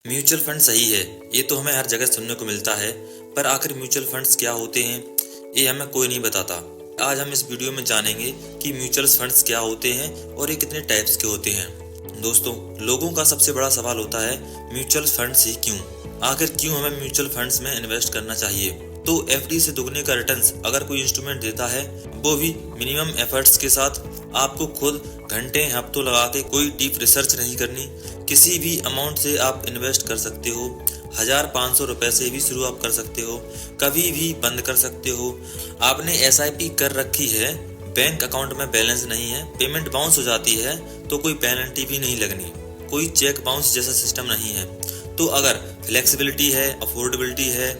Mutual fund सही है, ये तो हमें हर जगह सुनने को मिलता है। पर आखिर म्यूचुअल फंड्स क्या होते हैं, ये हमें कोई नहीं बताता। आज हम इस वीडियो में जानेंगे कि म्यूचुअल फंड्स क्या होते हैं और ये कितने टाइप्स के होते हैं। दोस्तों, लोगों का सबसे बड़ा सवाल होता है म्यूचुअल फंड्स ही क्यों? आखिर क्यों हमें म्यूचुअल फंड्स में इन्वेस्ट करना चाहिए? तो एफडी से दुगने का रिटर्न्स अगर कोई इंस्ट्रूमेंट देता है, वो भी मिनिमम एफर्ट्स के साथ, आपको खुद घंटे हफ्तों लगा के कोई डीप रिसर्च नहीं करनी, किसी भी अमाउंट से आप इन्वेस्ट कर सकते हो। 1500 रुपए से भी शुरू आप कर सकते हो, कभी भी बंद कर सकते हो। आपने एसआईपी कर रखी है, बैंक अकाउंट में बैलेंस नहीं है, पेमेंट बाउंस हो जाती है तो कोई पेनल्टी भी नहीं लगनी, कोई चेक बाउंस जैसा सिस्टम नहीं है। तो अगर फ्लेक्सिबिलिटी है, अफोर्डेबिलिटी है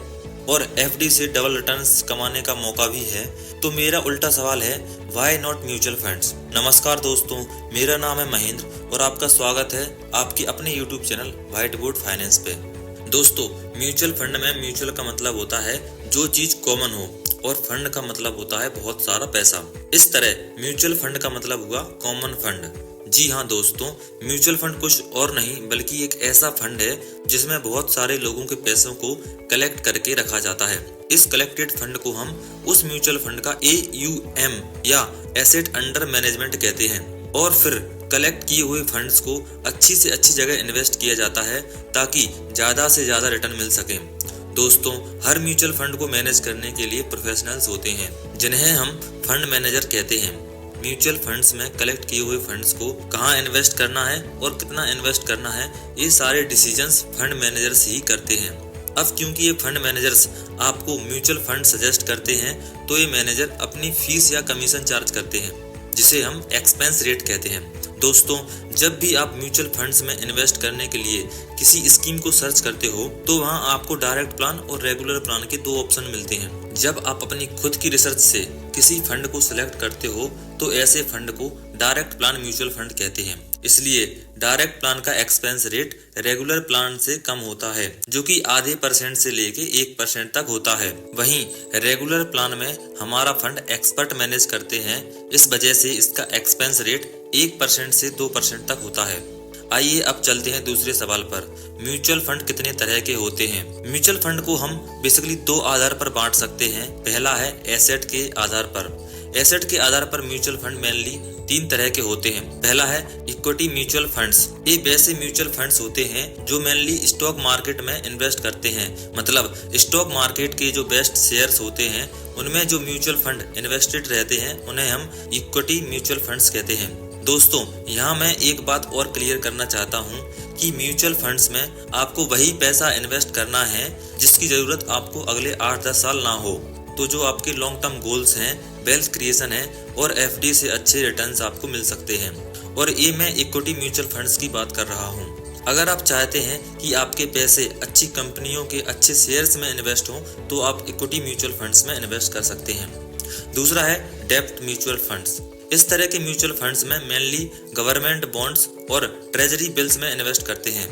और एफडी से डबल रिटर्न्स कमाने का मौका भी है, तो मेरा उल्टा सवाल है, व्हाई नॉट म्यूचुअल फंड्स? नमस्कार दोस्तों, मेरा नाम है महेंद्र और आपका स्वागत है आपके अपने YouTube channel white board finance पे। दोस्तों, म्यूचुअल फंड में म्यूचुअल का मतलब होता है जो चीज कॉमन हो और फंड का मतलब होता है बहुत सारा पैसा। इस तरह म्यूचुअल फंड का मतलब हुआ कॉमन फंड। जी हाँ दोस्तों, म्यूचुअल फंड कुछ और नहीं बल्कि एक ऐसा फंड है जिसमें बहुत सारे लोगों के पैसों को कलेक्ट करके रखा जाता है। इस कलेक्टेड फंड को हम उस म्यूचुअल फंड का AUM या एसेट अंडर मैनेजमेंट कहते हैं। और फिर कलेक्ट किए हुए फंड्स को अच्छी से अच्छी जगह इन्वेस्ट किया जाता है ताकि ज्यादा से ज्यादा रिटर्न मिल सके। दोस्तों, हर म्यूचुअल फंड को मैनेज करने के लिए प्रोफेशनल्स होते हैं जिन्हें हम फंड मैनेजर कहते हैं। म्यूचुअल फंड्स में कलेक्ट किए हुए फंड्स को कहाँ इन्वेस्ट करना है और कितना इन्वेस्ट करना है, ये सारे डिसीजंस फंड मैनेजर्स ही करते हैं। अब क्योंकि ये फंड मैनेजर्स आपको म्यूचुअल फंड सजेस्ट करते हैं, तो ये मैनेजर अपनी फीस या कमीशन चार्ज करते हैं, जिसे हम एक्सपेंस रेट कहते हैं। दोस्तों, जब भी आप म्यूचुअल फंड्स में इन्वेस्ट करने के लिए किसी स्कीम को सर्च करते हो, तो वहां आपको डायरेक्ट प्लान और रेगुलर प्लान के दो ऑप्शन मिलते हैं। जब आप अपनी खुद की रिसर्च से किसी फंड को सिलेक्ट करते हो, तो ऐसे फंड को डायरेक्ट प्लान म्यूचुअल फंड कहते हैं। इसलिए डायरेक्ट प्लान का एक्सपेंस रेट रेगुलर प्लान से कम होता है, जो कि आधे % से लेके 1% तक होता है। वहीं रेगुलर प्लान में हमारा फंड एक्सपर्ट मैनेज करते हैं, इस वजह से इसका एक्सपेंस रेट 1% से 2% तक होता है। आइए अब चलते हैं दूसरे सवाल पर, म्यूचुअल फंड कितने तरह के होते हैं? म्यूचुअल फंड को हम बेसिकली दो आधार पर बांट सकते हैं। पहला है एसेट के आधार पर। एसेट के आधार पर म्यूचुअल फंड मेनली तीन तरह के होते हैं। पहला है इक्विटी म्यूचुअल फंड्स। ये वैसे म्यूचुअल फंड्स होते हैं जो मेनली स्टॉक मार्केट में इन्वेस्ट करते हैं, मतलब स्टॉक मार्केट के जो बेस्ट शेयर्स होते हैं उनमें जो म्यूचुअल फंड इन्वेस्टेड रहते हैं उन्हें हम इक्विटी म्यूचुअल फंड्स कहते हैं। दोस्तों, यहाँ मैं एक बात और क्लियर करना चाहता हूँ कि म्यूचुअल फंड्स में आपको वही पैसा इन्वेस्ट करना है जिसकी जरूरत आपको अगले 8-10 साल ना हो। तो जो आपके लॉन्ग टर्म गोल्स हैं, वेल्थ क्रिएशन है और एफडी से अच्छे रिटर्न्स आपको मिल सकते हैं। और ये मैं इक्विटी म्यूचुअल फंड्स की बात कर रहा हूँ। अगर आप चाहते हैं कि आपके पैसे अच्छी कंपनियों के अच्छे शेयर्स में इन्वेस्ट हों, तो आप इक्विटी म्यूचुअल फंड्स में इन्वेस्ट कर सकते हैं। दूसरा है डेब्ट म्यूचुअल फंड्स। इस तरह के म्यूचुअल फंड्स में मेनली गवर्नमेंट बॉन्ड्स और ट्रेजरी बिल्स में इन्वेस्ट करते हैं।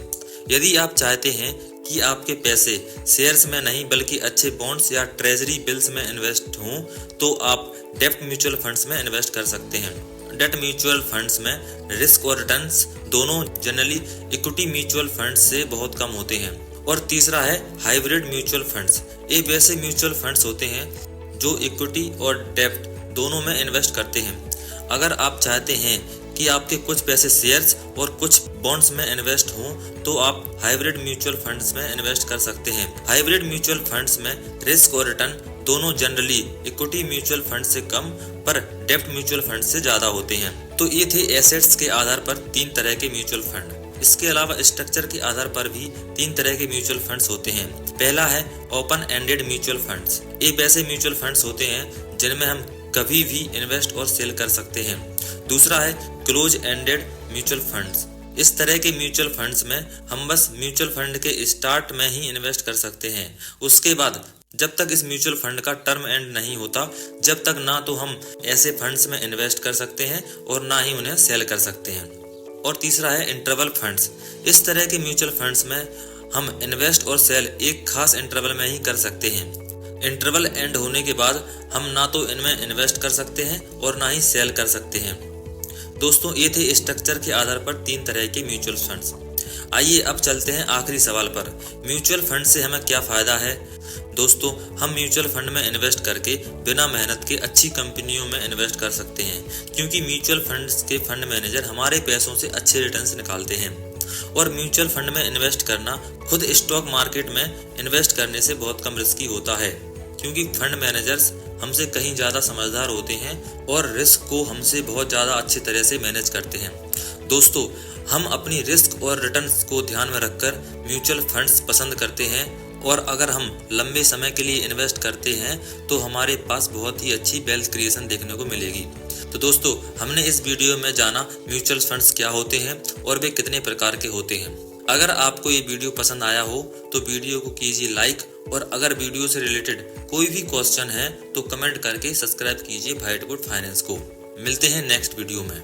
यदि आप चाहते हैं कि आपके पैसे शेयर्स में नहीं बल्कि अच्छे बॉन्ड्स या ट्रेजरी बिल्स में इन्वेस्ट हों, तो आप डेब्ट म्यूचुअल फंड्स में इन्वेस्ट कर सकते हैं। डेब्ट म्यूचुअल फंड्स में रिस्क और रिटर्न्स दोनों जनरली इक्विटी म्यूचुअल फंड्स से बहुत कम होते हैं। और तीसरा है हाइब्रिड म्यूचुअल फंड्स। ये वैसे म्यूचुअल फंड्स होते हैं जो इक्विटी और डेब्ट दोनों में इन्वेस्ट करते हैं। अगर आप चाहते हैं कि आपके कुछ पैसे शेयर्स और कुछ बॉन्ड्स में इन्वेस्ट हों, तो आप हाइब्रिड म्यूचुअल फंड्स में इन्वेस्ट कर सकते हैं। हाइब्रिड म्यूचुअल फंड्स में रिस्क और रिटर्न दोनों जनरली इक्विटी म्यूचुअल फंड से कम पर डेब्ट म्यूचुअल फंड से ज्यादा होते हैं। तो ये थे एसेट्स के आधार पर तीन तरह के म्यूचुअल फंड। इसके अलावा स्ट्रक्चर के आधार पर भी तीन तरह के म्यूचुअल फंड्स होते हैं। पहला है ओपन एंडेड म्यूचुअल फंड्स। ये वैसे म्यूचुअल फंड्स होते हैं जिनमें हम कभी भी इन्वेस्ट और सेल कर सकते हैं। दूसरा है क्लोज एंडेड म्यूचुअल फंड्स। इस तरह के म्यूचुअल फंड्स में हम बस म्यूचुअल फंड के स्टार्ट में ही इन्वेस्ट कर सकते हैं। उसके बाद जब तक इस म्यूचुअल फंड का टर्म एंड नहीं होता, जब तक ना तो हम ऐसे फंड्स में इन्वेस्ट कर सकते हैं और ना ही उन्हें सेल कर सकते हैं। और तीसरा है इंटरवल फंड्स। इस तरह के म्यूचुअल फंड्स में हम इन्वेस्ट और सेल एक खास इंटरवल में ही कर सकते हैं। इंटरवल एंड होने के बाद हम ना तो इनमें इन्वेस्ट कर सकते हैं और ना ही सेल कर सकते हैं। दोस्तों, ये थे स्ट्रक्चर के आधार पर तीन तरह के म्यूचुअल फंड्स। आइए अब चलते हैं आखिरी सवाल पर, म्यूचुअल फंड से हमें क्या फ़ायदा है। दोस्तों, हम म्यूचुअल फंड में इन्वेस्ट करके बिना मेहनत के अच्छी कंपनियों में इन्वेस्ट कर सकते हैं, क्योंकि म्यूचुअल फंड्स के फंड मैनेजर हमारे पैसों से अच्छे रिटर्न्स निकालते हैं। और म्यूचुअल फंड में इन्वेस्ट करना खुद स्टॉक मार्केट में इन्वेस्ट करने से बहुत कम रिस्की होता है, क्योंकि फंड मैनेजर्स हमसे कहीं ज़्यादा समझदार होते हैं और रिस्क को हमसे बहुत ज़्यादा अच्छी तरह से मैनेज करते हैं। दोस्तों, हम अपनी रिस्क और रिटर्न्स को ध्यान में रखकर म्यूचुअल फंड्स पसंद करते हैं, और अगर हम लंबे समय के लिए इन्वेस्ट करते हैं तो हमारे पास बहुत ही अच्छी वेल्थ क्रिएशन देखने को मिलेगी। तो दोस्तों, हमने इस वीडियो में जाना म्यूचुअल फंड्स क्या होते हैं और वे कितने प्रकार के होते हैं। अगर आपको ये वीडियो पसंद आया हो तो वीडियो को कीजिए लाइक, और अगर वीडियो से रिलेटेड कोई भी क्वेश्चन है तो कमेंट करके सब्सक्राइब कीजिए व्हाइट बोर्ड फाइनेंस को। मिलते हैं नेक्स्ट वीडियो में।